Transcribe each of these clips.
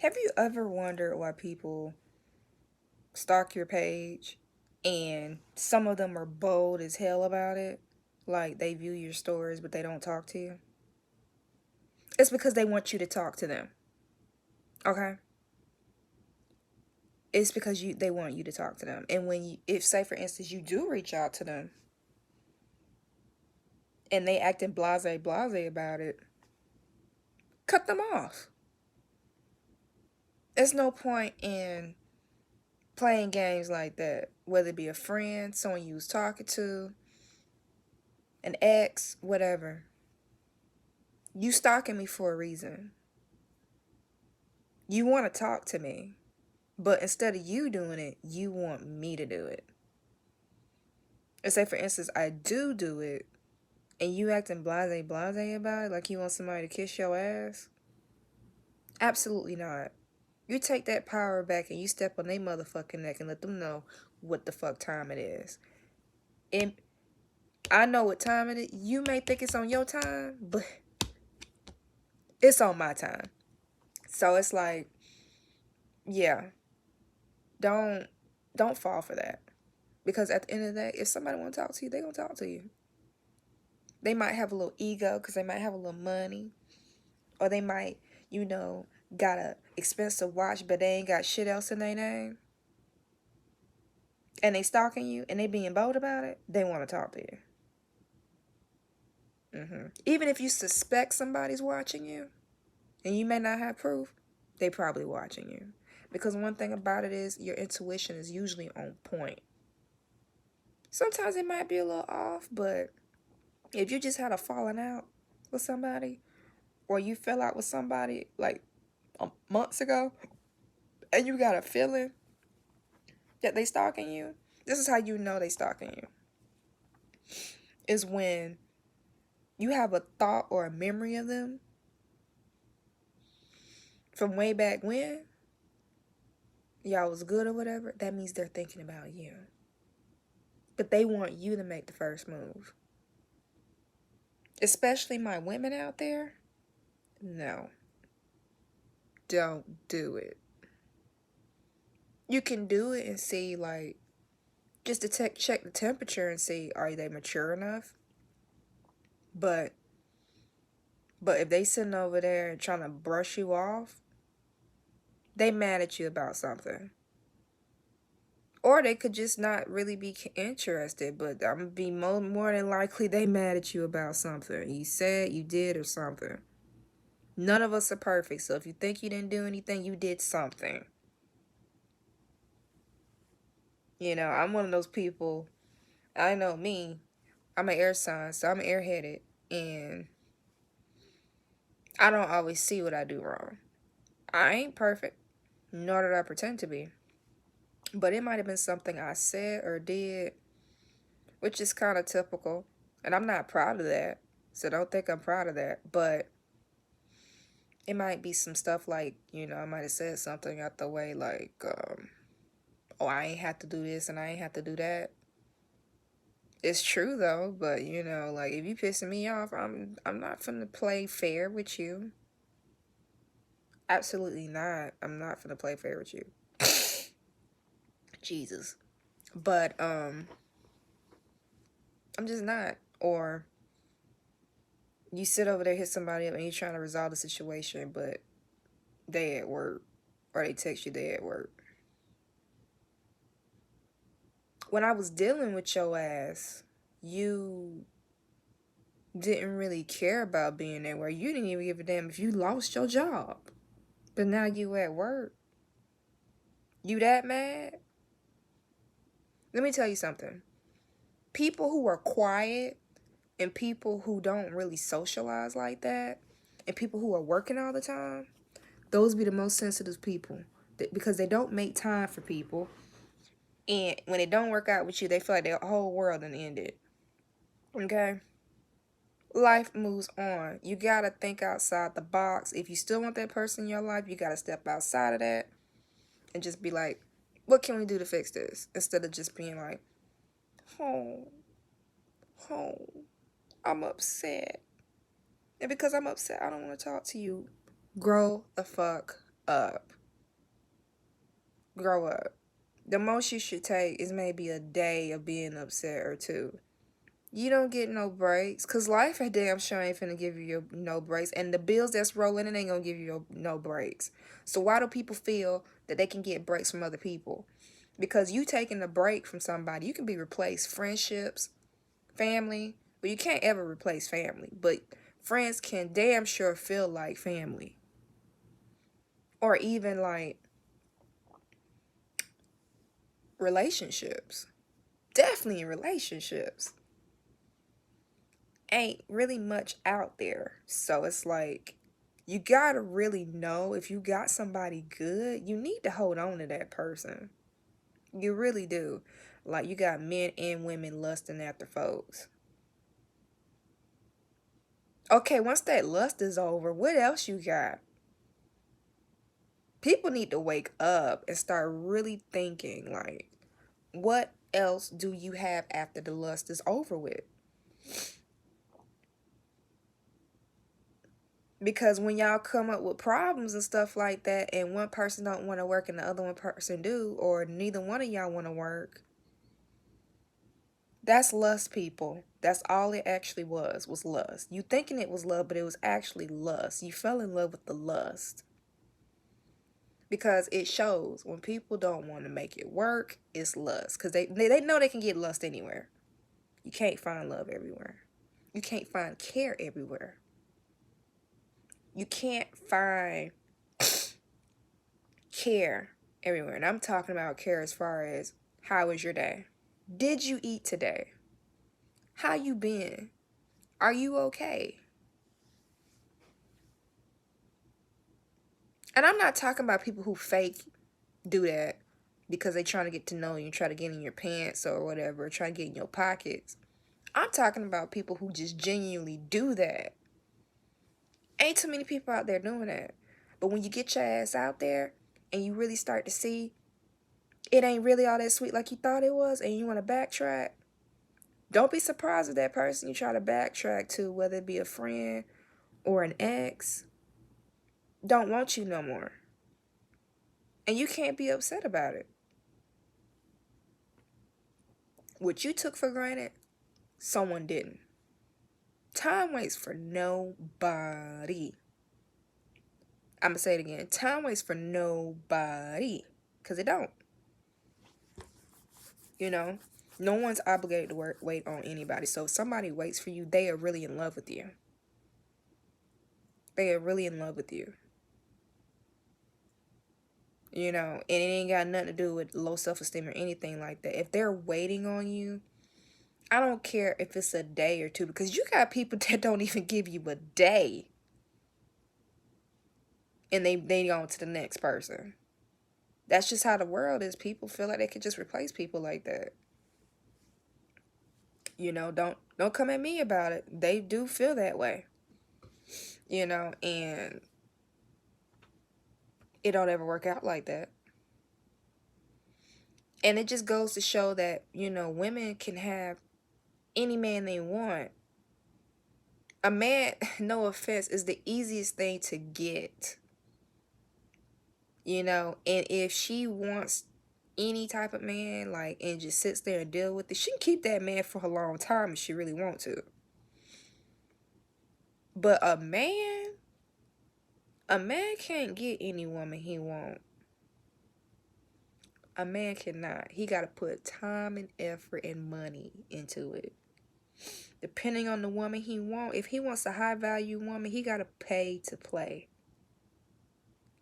Have you ever wondered why people stalk your page and some of them are bold as hell about it? Like they view your stories but they don't talk to you? It's because they want you to talk to them. Okay? It's because they want you to talk to them. And when you, if say for instance you do reach out to them and they acting blase about it, cut them off. There's no point in playing games like that, whether it be a friend, someone you was talking to, an ex, whatever. You stalking me for a reason. You want to talk to me, but instead of you doing it, you want me to do it. And say, for instance, I do it, and you acting blase about it, like you want somebody to kiss your ass. Absolutely not. You take that power back and you step on their motherfucking neck and let them know what the fuck time it is. And I know what time it is. You may think it's on your time, but it's on my time. So it's like, yeah, don't fall for that. Because at the end of the day, if somebody want to talk to you, they gonna talk to you. They might have a little ego because they might have a little money, or they might, got a expensive watch, but they ain't got shit else in their name, and they stalking you, and they being bold about it. They want to talk to you. Even if you suspect somebody's watching you, and you may not have proof, they probably watching you. Because one thing about it is your intuition is usually on point. Sometimes it might be a little off, but if you just had a falling out with somebody, or you fell out with somebody like months ago, and you got a feeling that they stalking you, this is how you know they stalking you. Is when you have a thought or a memory of them from way back when y'all was good or whatever. That means they're thinking about you, but they want you to make the first move. Especially my women out there. No, don't do it. You can do it and see, like, just to check the temperature and see, are they mature enough? But if they sitting over there and trying to brush you off, they mad at you about something. Or they could just not really be interested, but I'm gonna be more than likely they mad at you about something. You said, you did, or something. None of us are perfect, so if you think you didn't do anything, you did something. I'm one of those people. I know me. I'm an air sign, so I'm airheaded, and I don't always see what I do wrong. I ain't perfect, nor did I pretend to be. But it might have been something I said or did, which is kind of typical. And I'm not proud of that, so don't think I'm proud of that. But it might be some stuff like, I might have said something out the way like, oh, I ain't have to do this and I ain't have to do that. It's true though, but like if you pissing me off, I'm not finna play fair with you. Absolutely not. I'm not finna play fair with you. Jesus. But I'm just not. Or you sit over there, hit somebody up, and you're trying to resolve the situation, but they at work, or they text you they at work. When I was dealing with your ass, you didn't really care about being there. Where you didn't even give a damn if you lost your job. But now you at work. You that mad? Let me tell you something. People who are quiet and people who don't really socialize like that and people who are working all the time, those be the most sensitive people because they don't make time for people. And when it don't work out with you, they feel like their whole world done ended. Okay? Life moves on. You gotta think outside the box. If you still want that person in your life, you gotta step outside of that and just be like, what can we do to fix this? Instead of just being like, oh, I'm upset. And because I'm upset, I don't want to talk to you. Grow the fuck up. Grow up. The most you should take is maybe a day of being upset or two. You don't get no breaks, cause life at damn sure ain't finna give you no breaks, and the bills that's rolling in ain't gonna give you no breaks. So why do people feel that they can get breaks from other people? Because you taking a break from somebody, you can be replaced. Friendships, family, but you can't ever replace family. But friends can damn sure feel like family, or even like relationships. Definitely relationships ain't really much out there. So it's like you gotta really know if you got somebody good, you need to hold on to that person. You really do. Like you got men and women lusting after folks. Okay, once that lust is over, what else you got? People need to wake up and start really thinking like, what else do you have after the lust is over with? Because when y'all come up with problems and stuff like that, and one person don't want to work and the other one person do, or neither one of y'all want to work, that's lust, people. That's all it actually was lust. You thinking it was love, but it was actually lust. You fell in love with the lust. Because it shows when people don't want to make it work, it's lust. Because they know they can get lust anywhere. You can't find love everywhere. You can't find care everywhere. You can't find care everywhere. And I'm talking about care as far as how was your day? Did you eat today? How you been? Are you okay? And I'm not talking about people who fake do that because they trying to get to know you, try to get in your pants or whatever, try to get in your pockets. I'm talking about people who just genuinely do that. Ain't too many people out there doing that. But when you get your ass out there and you really start to see it ain't really all that sweet like you thought it was, and you want to backtrack, don't be surprised if that person you try to backtrack to, whether it be a friend or an ex, don't want you no more. And you can't be upset about it. What you took for granted, someone didn't. Time waits for nobody. I'm going to say it again. Time waits for nobody. Because it don't. You know? No one's obligated to wait on anybody. So if somebody waits for you, they are really in love with you. They are really in love with you. You know, and it ain't got nothing to do with low self-esteem or anything like that. If they're waiting on you, I don't care if it's a day or two, because you got people that don't even give you a day. And they go on to the next person. That's just how the world is. People feel like they can just replace people like that. You know, don't come at me about it. They do feel that way. You know, and it don't ever work out like that. And it just goes to show that, you know, women can have any man they want. A man, no offense, is the easiest thing to get. You know, and if she wants any type of man, like, and just sits there and deal with it, she can keep that man for a long time if she really wants to. But a man can't get any woman he want. A man cannot. He got to put time and effort and money into it. Depending on the woman he want. If he wants a high value woman, he got to pay to play.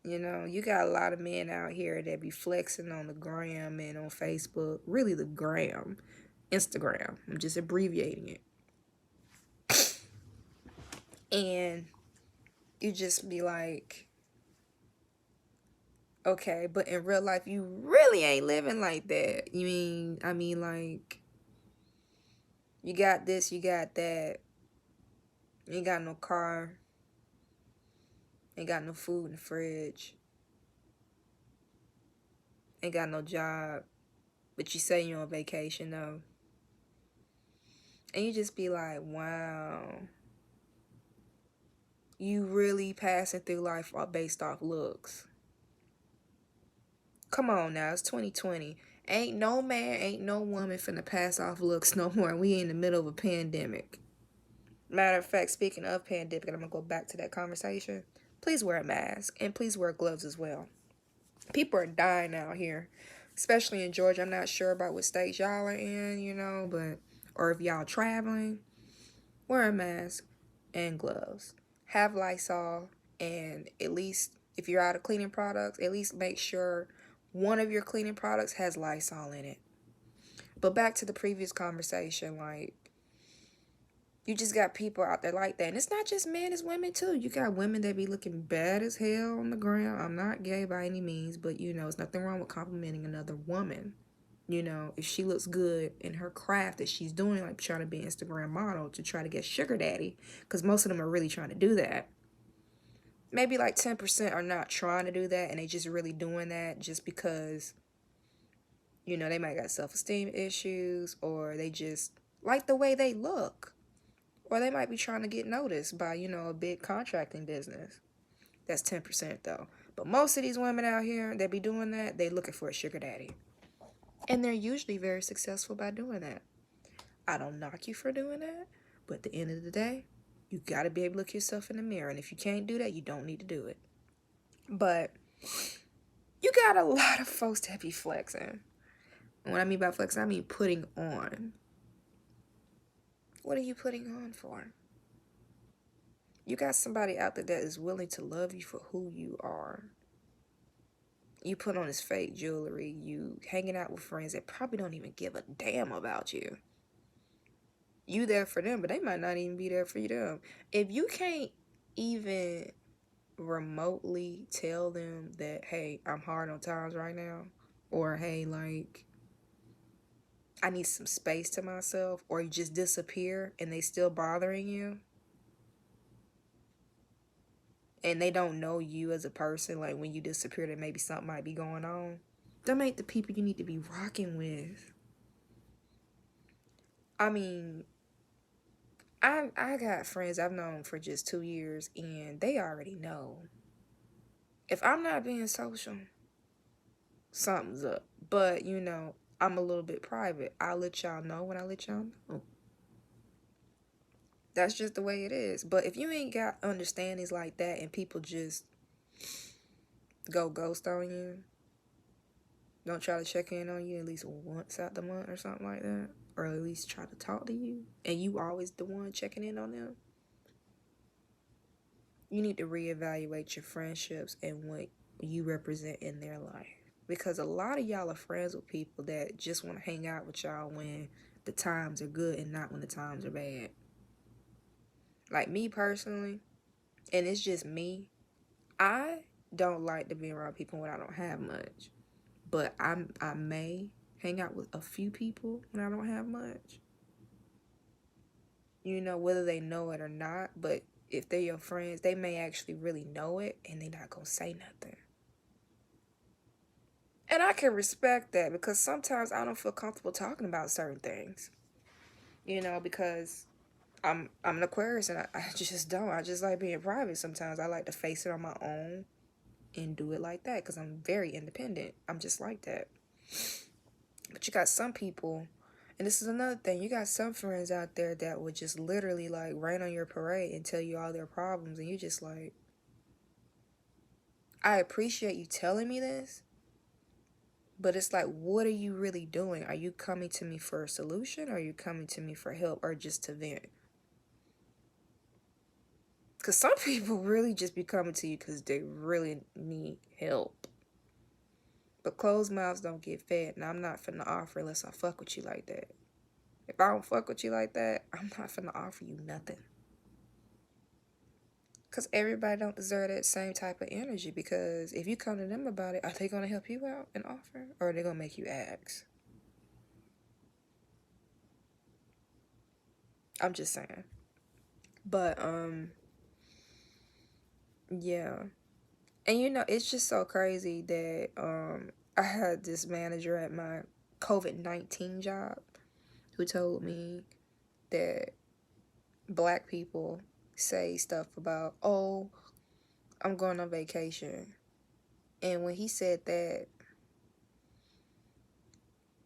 You know, you got a lot of men out here that be flexing on the gram and on Facebook. Really the gram. Instagram. I'm just abbreviating it. And you just be like, okay, but in real life, you really ain't living like that. I mean, like, you got this, you got that. You ain't got no car. Ain't got no food in the fridge. Ain't got no job. But you say you're on vacation, though. And you just be like, wow. You really passing through life based off looks. Come on now, it's 2020. Ain't no man, ain't no woman finna pass off looks no more. We in the middle of a pandemic. Matter of fact, speaking of pandemic, and I'm gonna go back to that conversation. Please wear a mask and please wear gloves as well. People are dying out here, especially in Georgia. I'm not sure about what states y'all are in, but or if y'all traveling, wear a mask and gloves. Have Lysol, and at least if you're out of cleaning products, at least make sure one of your cleaning products has Lysol in it. But back to the previous conversation, like, you just got people out there like that. And it's not just men, it's women too. You got women that be looking bad as hell on the ground. I'm not gay by any means, but it's nothing wrong with complimenting another woman. If she looks good in her craft that she's doing, like trying to be an Instagram model to try to get sugar daddy, because most of them are really trying to do that. Maybe like 10% are not trying to do that, and they just really doing that just because, they might got self-esteem issues, or they just like the way they look. Or they might be trying to get noticed by, a big contracting business. That's 10% though. But most of these women out here that be doing that, they looking for a sugar daddy. And they're usually very successful by doing that. I don't knock you for doing that, but at the end of the day, you got to be able to look yourself in the mirror. And if you can't do that, you don't need to do it. But you got a lot of folks that be flexing. And what I mean by flexing, I mean putting on. What are you putting on for? You got somebody out there that is willing to love you for who you are. You put on this fake jewelry. You hanging out with friends that probably don't even give a damn about you. You there for them, but they might not even be there for them. If you can't even remotely tell them that, hey, I'm hard on times right now, or hey, like, I need some space to myself, or you just disappear and they still bothering you, and they don't know you as a person, like when you disappear, that maybe something might be going on. Them ain't the people you need to be rocking with. I mean, I got friends I've known for just 2 years, and they already know. If I'm not being social, something's up. But, I'm a little bit private. I'll let y'all know when I let y'all know. That's just the way it is. But if you ain't got understandings like that and people just go ghost on you, don't try to check in on you at least once out the month or something like that, or at least try to talk to you, and you always the one checking in on them, you need to reevaluate your friendships and what you represent in their life. Because a lot of y'all are friends with people that just want to hang out with y'all when the times are good and not when the times are bad. Like me personally, and it's just me, I don't like to be around people when I don't have much. But I may hang out with a few people when I don't have much. Whether they know it or not, but if they're your friends, they may actually really know it and they're not going to say nothing. And I can respect that, because sometimes I don't feel comfortable talking about certain things. Because I'm an Aquarius, and I just don't. I just like being private sometimes. I like to face it on my own and do it like that, because I'm very independent. I'm just like that. But you got some people, and this is another thing, you got some friends out there that would just literally like rain on your parade and tell you all their problems, and you just like, I appreciate you telling me this, but it's like, what are you really doing? Are you coming to me for a solution? Or are you coming to me for help, or just to vent? Because some people really just be coming to you because they really need help. But closed mouths don't get fed, and I'm not finna offer unless I fuck with you like that. If I don't fuck with you like that, I'm not finna offer you nothing. Because everybody don't deserve that same type of energy. Because if you come to them about it, are they going to help you out and offer? Or are they going to make you ask? I'm just saying. But, yeah. And it's just so crazy that I had this manager at my COVID-19 job who told me that black people say stuff about, oh, I'm going on vacation. And when he said that,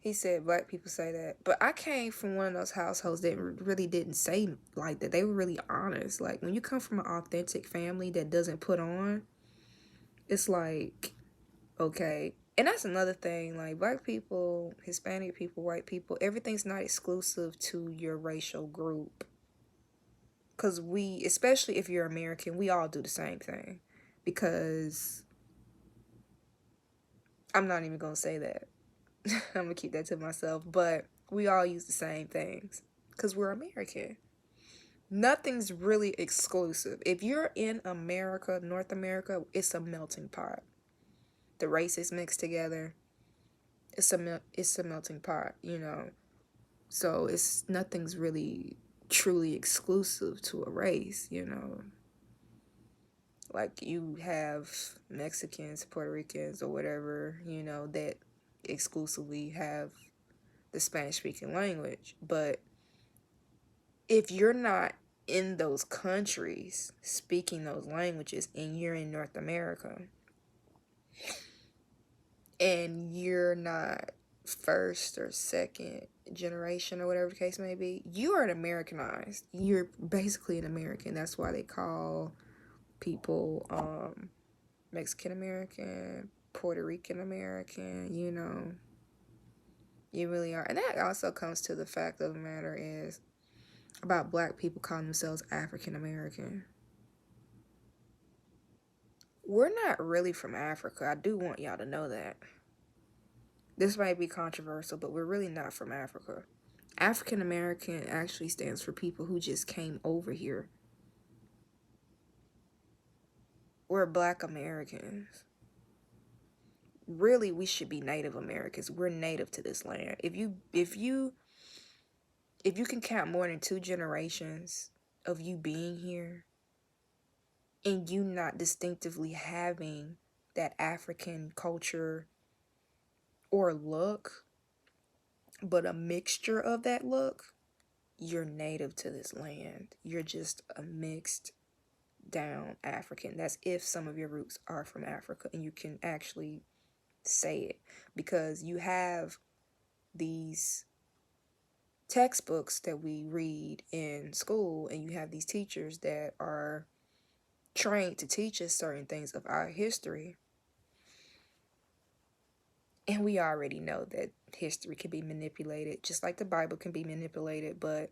He said black people say that. But I came from one of those households that really didn't say like that. They were really honest. Like, when you come from an authentic family that doesn't put on, it's like, okay. And that's another thing. Like, black people, Hispanic people, white people, everything's not exclusive to your racial group. Because we, especially if you're American, we all do the same thing. Because I'm not even going to say that. I'm going to keep that to myself. But we all use the same things because we're American. Nothing's really exclusive. If you're in America, North America, it's a melting pot. The races mixed together. It's a melting pot, you know. So it's nothing's really truly exclusive to a race, you know. Like, you have Mexicans, Puerto Ricans, or whatever, you know, that exclusively have the Spanish speaking language. But if you're not in those countries speaking those languages and you're in North America and you're not first or second generation or whatever the case may be, you are an Americanized. You're basically an American. That's why they call people Mexican American, Puerto Rican American, you know. You really are. And that also comes to the fact of the matter is about black people calling themselves African American. We're not really from Africa. I do want y'all to know that. This might be controversial, but we're really not from Africa. African American actually stands for people who just came over here. We're Black Americans. Really, we should be Native Americans. We're native to this land. If you can count more than 2 generations of you being here and you not distinctively having that African culture or look, but a mixture of that look, you're native to this land. You're just a mixed down African. That's if some of your roots are from Africa and you can actually say it, because you have these textbooks that we read in school and you have these teachers that are trained to teach us certain things of our history. And we already know that history can be manipulated, just like the Bible can be manipulated, but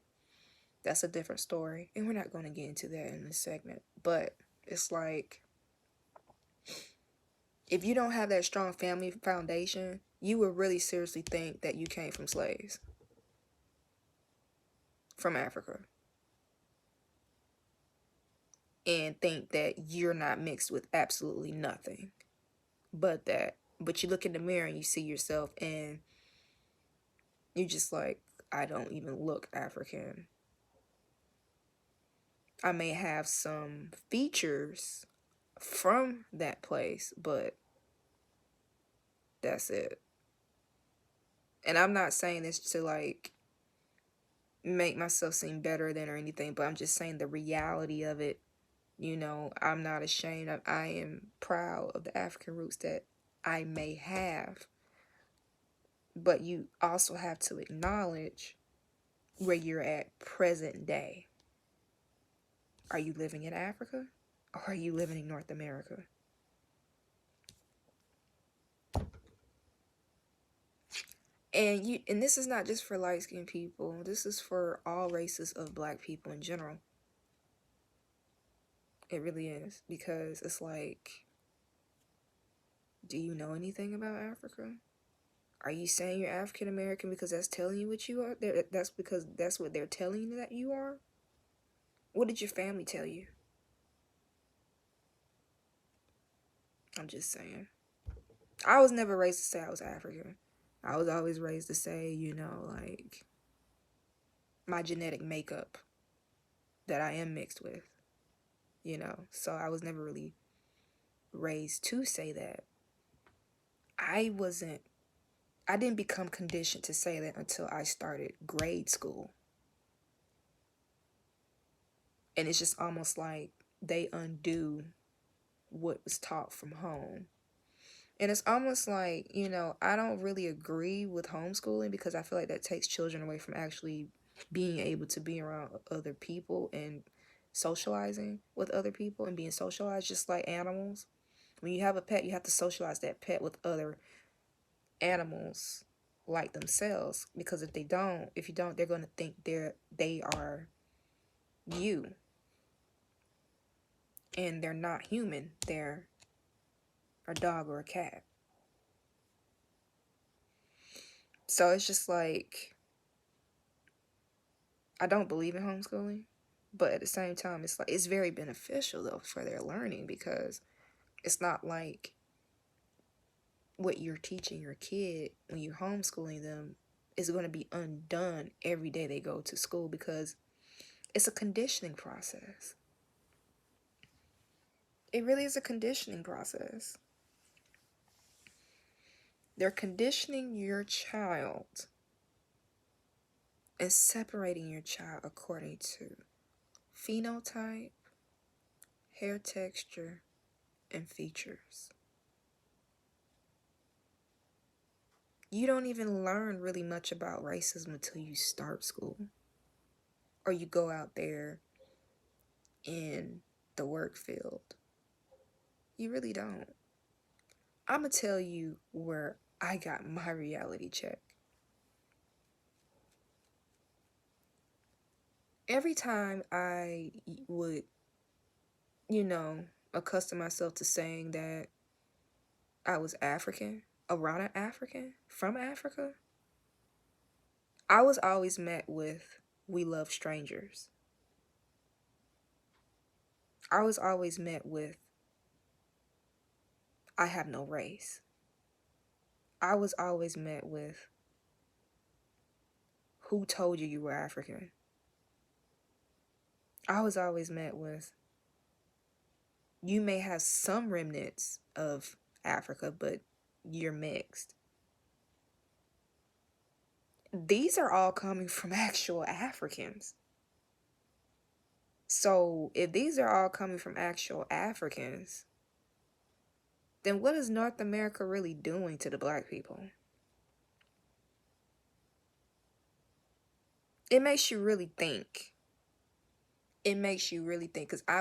that's a different story. And we're not going to get into that in this segment. But it's like, if you don't have that strong family foundation, you would really seriously think that you came from slaves from Africa. And think that you're not mixed with absolutely nothing. But you look in the mirror and you see yourself and you're just like, I don't even look African. I may have some features from that place, but that's it. And I'm not saying this to like make myself seem better than or anything, but I'm just saying the reality of it. You know, I'm not ashamed of, I am proud of the African roots that I may have. But you also have to acknowledge where you're at present day. Are you living in Africa or are you living in North America? And this is not just for light-skinned people. This is for all races of black people in general. It really is. Because it's like, do you know anything about Africa? Are you saying you're African American because that's telling you what you are? That's because that's what they're telling you that you are? What did your family tell you? I'm just saying. I was never raised to say I was African. I was always raised to say, you know, like, my genetic makeup that I am mixed with, you know. So I was never really raised to say that. I didn't become conditioned to say that until I started grade school. And it's just almost like they undo what was taught from home. And it's almost like, I don't really agree with homeschooling because I feel like that takes children away from actually being able to be around other people and socializing with other people and being socialized just like animals. When you have a pet, you have to socialize that pet with other animals like themselves, because if you don't, they're going to think they are you, and they're not human. They're a dog or a cat. So it's just like, I don't believe in homeschooling, but at the same time, it's like, it's very beneficial though for their learning, because it's not like what you're teaching your kid when you're homeschooling them is going to be undone every day they go to school, because it's a conditioning process. It really is a conditioning process. They're conditioning your child and separating your child according to phenotype, hair texture, and features. You don't even learn really much about racism until you start school, or you go out there in the work field. You really don't. I'm going to tell you where I got my reality check. Every time I would, accustom myself to saying that I was African, around an African, from Africa, I was always met with, "We love strangers." I was always met with, "I have no race." I was always met with, "Who told you you were African?" I was always met with, "You may have some remnants of Africa, but you're mixed." These are all coming from actual Africans. So if these are all coming from actual Africans, then what is North America really doing to the black people? It makes you really think. It makes you really think, because I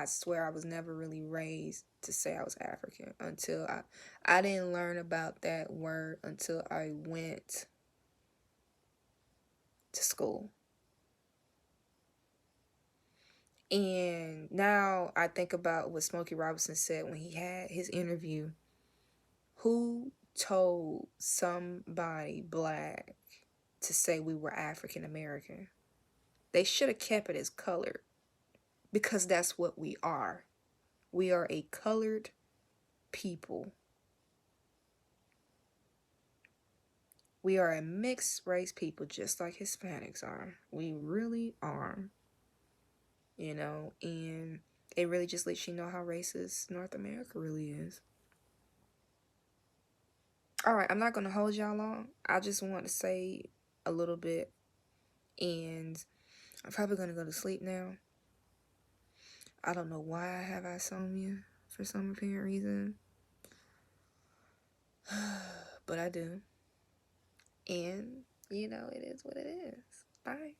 swear I was never really raised to say I was African until I didn't learn about that word until I went to school. And now I think about what Smokey Robinson said when he had his interview. Who told somebody black to say we were African American? They should have kept it as colored, because that's what we are. We are a colored people. We are a mixed race people, just like Hispanics are. We really are. And it really just lets you know how racist North America really is. All right, I'm not going to hold y'all long. I just want to say a little bit, and I'm probably going to go to sleep now. I don't know why I have insomnia for some apparent reason, but I do. And, it is what it is. Bye.